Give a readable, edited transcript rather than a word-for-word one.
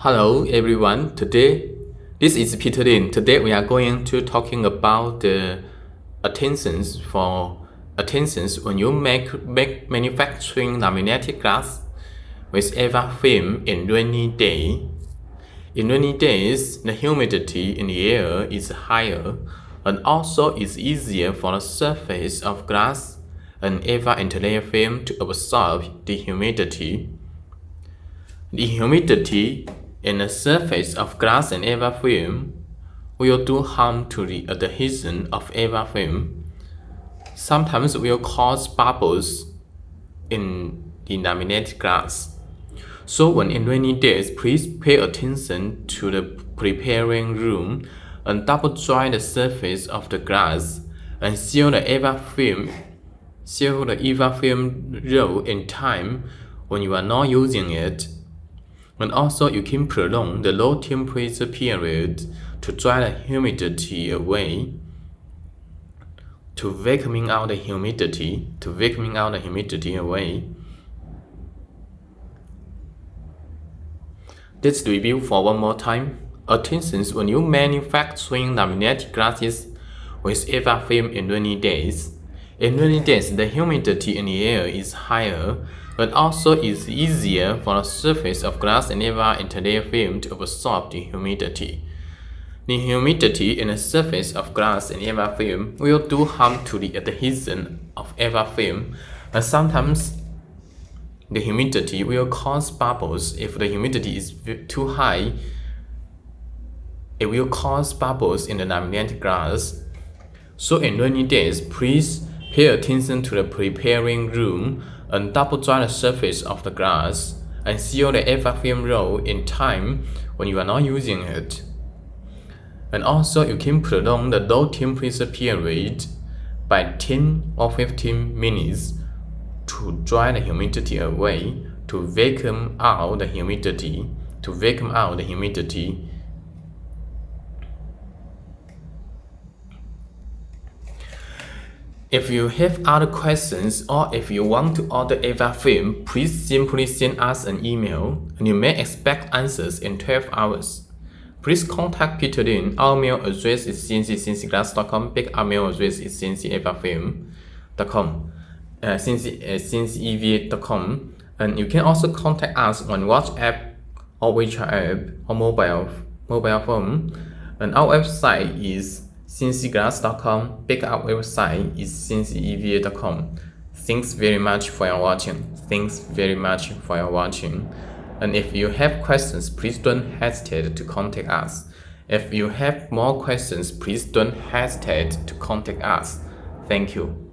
Hello everyone. This is Peter Lin. Today we are going to talking about the attentions when you make manufacturing laminated glass with EVAFORCE in rainy day. In rainy days, the humidity in the air is higher, and also it's easier for the surface of glass and EVA interlayer film to absorb the humidity. The humidity in the surface of glass and EVA film will do harm to the adhesion of EVA film. Sometimes will cause bubbles in the laminated glass. So when in rainy days, please pay attention to the preparing room and double dry the surface of the glass and seal the EVA film roll in time when you are not using it. And also you can prolong the low temperature period to dry the humidity away, to vacuuming out the humidity away. Let's review for one more time. Attention when you manufacturing laminated glasses with EVA film in rainy days. In rainy days, the humidity in the air is higher, but also it's easier for the surface of glass and EVA interlayer film to absorb the humidity. The humidity in the surface of glass and EVA film will do harm to the adhesion of EVA film, and sometimes the humidity will cause bubbles. If the humidity is too high, it will cause bubbles in the laminated glass. So in rainy days, please pay attention to the preparing room and double dry the surface of the glass and seal the EVA film roll in time when you are not using it. And also you can prolong the low temperature period by 10 or 15 minutes to dry the humidity away, to vacuum out the humidity. If you have other questions or if you want to order EVA film, please simply send us an email and you may expect answers in 12 hours. Please contact Peter Lin. Our mail address is cncglass.com. Our mail address is cncevafilm.com, cnceva.com. And you can also contact us on WhatsApp or WeChat app or mobile phone. And our website is cncglass.com. Our website is cnceva.com. Thanks very much for your watching. And if you have questions, please don't hesitate to contact us. If you have more questions, please don't hesitate to contact us. Thank you.